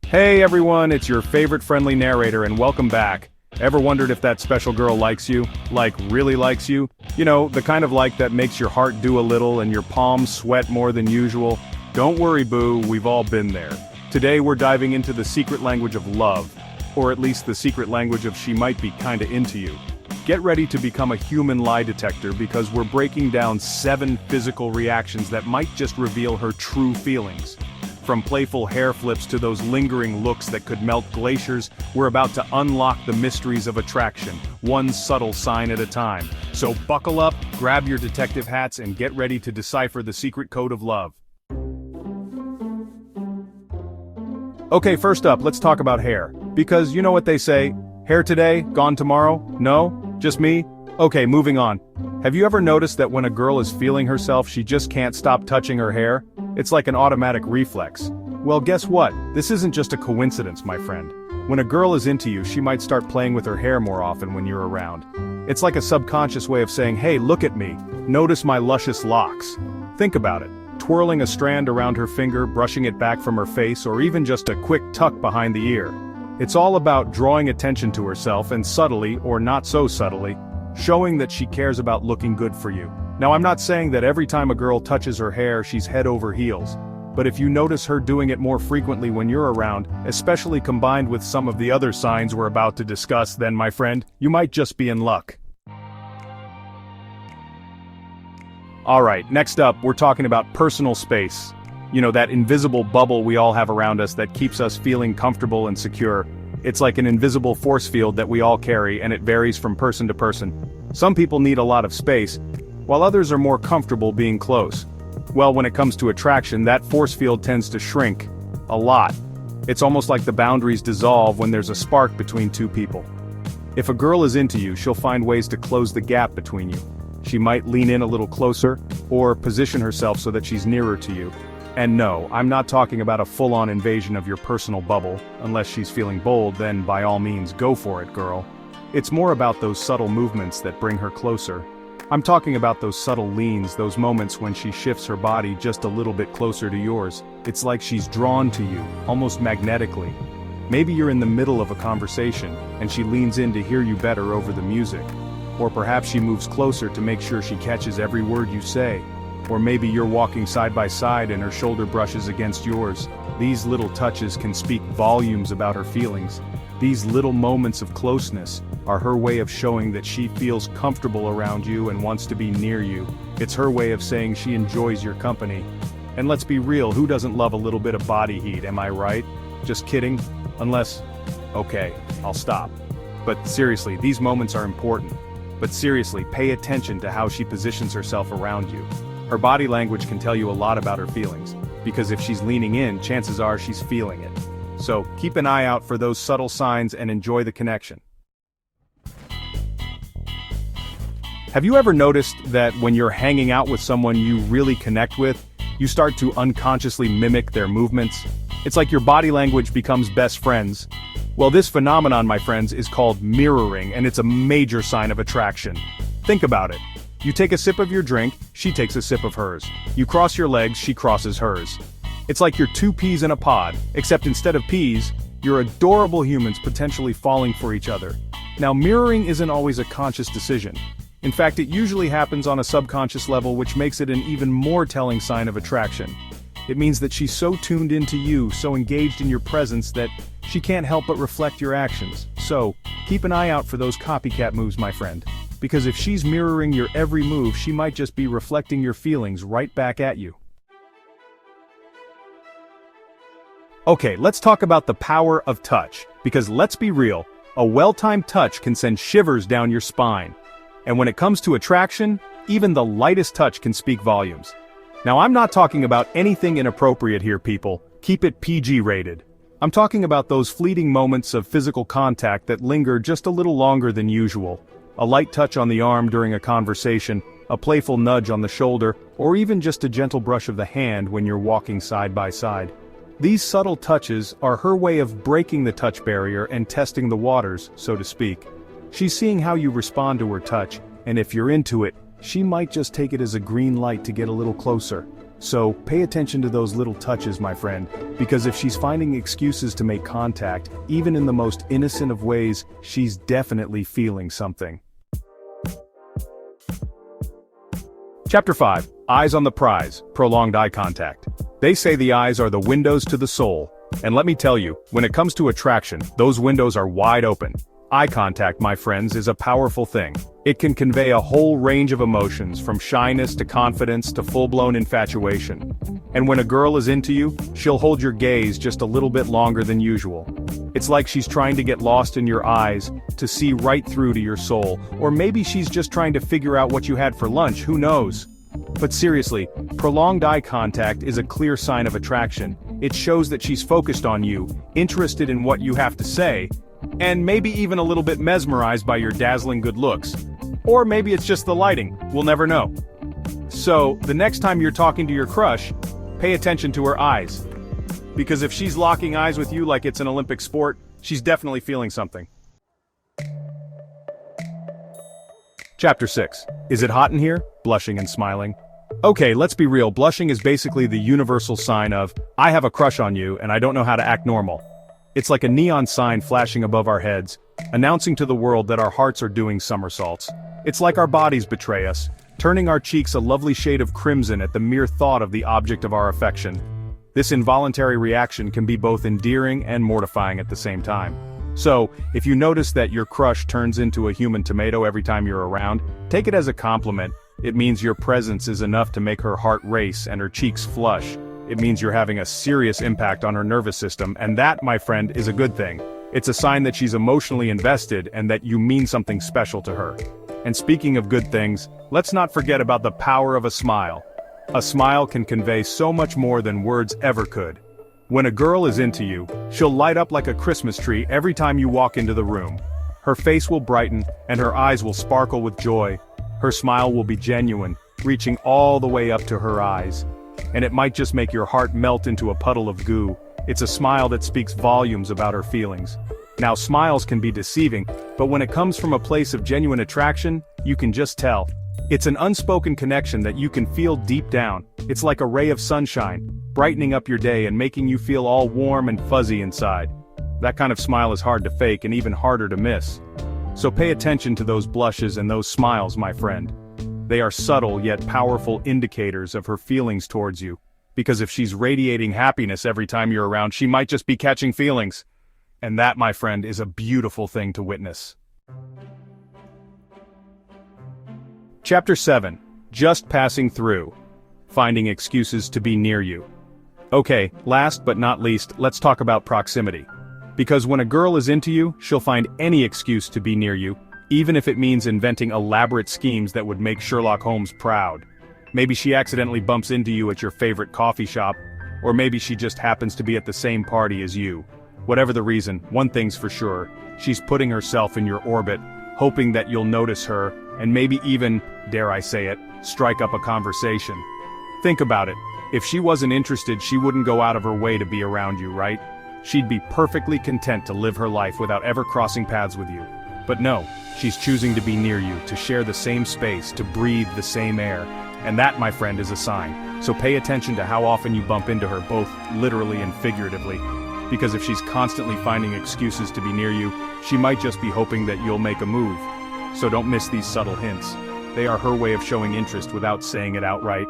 Hey everyone, it's your favorite friendly narrator and welcome back. Ever wondered if that special girl likes you? Like, really likes you? You know, the kind of like that makes your heart do a little and your palms sweat more than usual? Don't worry, boo, we've all been there. Today we're diving into the secret language of love. Or at least the secret language of she might be kinda into you. Get ready to become a human lie detector because we're breaking down 7 physical reactions that might just reveal her true feelings. From playful hair flips to those lingering looks that could melt glaciers, we're about to unlock the mysteries of attraction, one subtle sign at a time. So buckle up, grab your detective hats and get ready to decipher the secret code of love. Okay, first up, let's talk about hair. Because you know what they say, hair today, gone tomorrow? No? Just me? Okay, moving on. Have you ever noticed that when a girl is feeling herself, she just can't stop touching her hair? It's like an automatic reflex. Well, guess what? This isn't just a coincidence, my friend. When a girl is into you, she might start playing with her hair more often when you're around. It's like a subconscious way of saying, hey, look at me. Notice my luscious locks. Think about it. Twirling a strand around her finger, brushing it back from her face, or even just a quick tuck behind the ear. It's all about drawing attention to herself and subtly, or not so subtly, showing that she cares about looking good for you. Now I'm not saying that every time a girl touches her hair she's head over heels, but if you notice her doing it more frequently when you're around, especially combined with some of the other signs we're about to discuss, then my friend, you might just be in luck. Alright, next up we're talking about personal space. You know, that invisible bubble we all have around us that keeps us feeling comfortable and secure. It's like an invisible force field that we all carry and it varies from person to person. Some people need a lot of space, while others are more comfortable being close. Well, when it comes to attraction, that force field tends to shrink. A lot. It's almost like the boundaries dissolve when there's a spark between two people. If a girl is into you, she'll find ways to close the gap between you. She might lean in a little closer, or position herself so that she's nearer to you. And no, I'm not talking about a full-on invasion of your personal bubble. Unless she's feeling bold, then by all means go for it, girl. It's more about those subtle movements that bring her closer. I'm talking about those subtle leans, those moments when she shifts her body just a little bit closer to yours. It's like she's drawn to you, almost magnetically. Maybe you're in the middle of a conversation, and she leans in to hear you better over the music. Or perhaps she moves closer to make sure she catches every word you say. Or maybe you're walking side by side and her shoulder brushes against yours. These little touches can speak volumes about her feelings. These little moments of closeness are her way of showing that she feels comfortable around you and wants to be near you. It's her way of saying she enjoys your company. And let's be real, who doesn't love a little bit of body heat, am I right? Just kidding? Unless... okay, I'll stop. But seriously, these moments are important. But seriously, pay attention to how she positions herself around you. Her body language can tell you a lot about her feelings, because if she's leaning in, chances are she's feeling it. So, keep an eye out for those subtle signs and enjoy the connection. Have you ever noticed that when you're hanging out with someone you really connect with, you start to unconsciously mimic their movements? It's like your body language becomes best friends. Well, this phenomenon, my friends, is called mirroring, and it's a major sign of attraction. Think about it. You take a sip of your drink, she takes a sip of hers. You cross your legs, she crosses hers. It's like you're 2 peas in a pod, except instead of peas, you're adorable humans potentially falling for each other. Now, mirroring isn't always a conscious decision. In fact, it usually happens on a subconscious level, which makes it an even more telling sign of attraction. It means that she's so tuned into you, so engaged in your presence that she can't help but reflect your actions. So, keep an eye out for those copycat moves, my friend. Because if she's mirroring your every move, she might just be reflecting your feelings right back at you. Okay, let's talk about the power of touch. Because let's be real, a well-timed touch can send shivers down your spine. And when it comes to attraction, even the lightest touch can speak volumes. Now I'm not talking about anything inappropriate here, people. Keep it PG rated. I'm talking about those fleeting moments of physical contact that linger just a little longer than usual. A light touch on the arm during a conversation, a playful nudge on the shoulder, or even just a gentle brush of the hand when you're walking side by side. These subtle touches are her way of breaking the touch barrier and testing the waters, so to speak. She's seeing how you respond to her touch, and if you're into it, she might just take it as a green light to get a little closer. So, pay attention to those little touches, my friend, because if she's finding excuses to make contact, even in the most innocent of ways, she's definitely feeling something. Chapter 5. Eyes on the prize, prolonged eye contact. They say the eyes are the windows to the soul. And let me tell you, when it comes to attraction, those windows are wide open. Eye contact, my friends, is a powerful thing. It can convey a whole range of emotions, from shyness to confidence to full-blown infatuation. And when a girl is into you, she'll hold your gaze just a little bit longer than usual. It's like she's trying to get lost in your eyes, to see right through to your soul, or maybe she's just trying to figure out what you had for lunch, who knows? But seriously, prolonged eye contact is a clear sign of attraction. It shows that she's focused on you, interested in what you have to say, and maybe even a little bit mesmerized by your dazzling good looks. Or maybe it's just the lighting, we'll never know. So, the next time you're talking to your crush, pay attention to her eyes. Because if she's locking eyes with you like it's an Olympic sport, she's definitely feeling something. Chapter 6. Is it hot in here? Blushing and smiling. Okay, let's be real, blushing is basically the universal sign of, I have a crush on you and I don't know how to act normal. It's like a neon sign flashing above our heads, announcing to the world that our hearts are doing somersaults. It's like our bodies betray us, turning our cheeks a lovely shade of crimson at the mere thought of the object of our affection. This involuntary reaction can be both endearing and mortifying at the same time. So, if you notice that your crush turns into a human tomato every time you're around, take it as a compliment. It means your presence is enough to make her heart race and her cheeks flush. It means you're having a serious impact on her nervous system, and that, my friend, is a good thing. It's a sign that she's emotionally invested and that you mean something special to her. And speaking of good things, let's not forget about the power of a smile. A smile can convey so much more than words ever could. When a girl is into you, she'll light up like a Christmas tree every time you walk into the room. Her face will brighten, and her eyes will sparkle with joy. Her smile will be genuine, reaching all the way up to her eyes. And it might just make your heart melt into a puddle of goo. It's a smile that speaks volumes about her feelings. Now, smiles can be deceiving, but when it comes from a place of genuine attraction, you can just tell. It's an unspoken connection that you can feel deep down. It's like a ray of sunshine, brightening up your day and making you feel all warm and fuzzy inside. That kind of smile is hard to fake and even harder to miss. So pay attention to those blushes and those smiles, my friend. They are subtle yet powerful indicators of her feelings towards you. Because if she's radiating happiness every time you're around, she might just be catching feelings. And that, my friend, is a beautiful thing to witness. Chapter 7. Just passing through. Finding excuses to be near you. Okay, last but not least, let's talk about proximity. Because when a girl is into you, she'll find any excuse to be near you, even if it means inventing elaborate schemes that would make Sherlock Holmes proud. Maybe she accidentally bumps into you at your favorite coffee shop, or maybe she just happens to be at the same party as you. Whatever the reason, one thing's for sure, she's putting herself in your orbit, hoping that you'll notice her, and maybe even, dare I say it, strike up a conversation. Think about it. If she wasn't interested, she wouldn't go out of her way to be around you, right? She'd be perfectly content to live her life without ever crossing paths with you. But no, she's choosing to be near you, to share the same space, to breathe the same air. And that, my friend, is a sign. So pay attention to how often you bump into her, both literally and figuratively. Because if she's constantly finding excuses to be near you, she might just be hoping that you'll make a move. So don't miss these subtle hints. They are her way of showing interest without saying it outright.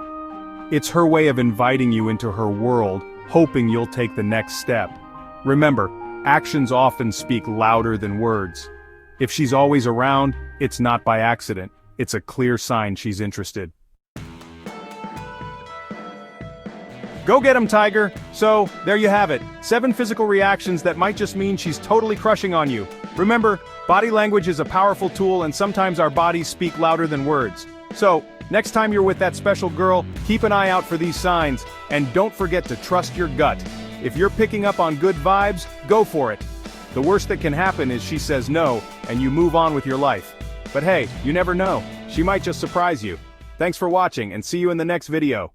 It's her way of inviting you into her world, hoping you'll take the next step. Remember, actions often speak louder than words. If she's always around, it's not by accident. It's a clear sign she's interested. Go get him, Tiger! So, there you have it. 7 physical reactions that might just mean she's totally crushing on you. Remember, body language is a powerful tool and sometimes our bodies speak louder than words. So, next time you're with that special girl, keep an eye out for these signs, and don't forget to trust your gut. If you're picking up on good vibes, go for it. The worst that can happen is she says no, and you move on with your life. But hey, you never know. She might just surprise you. Thanks for watching, and see you in the next video.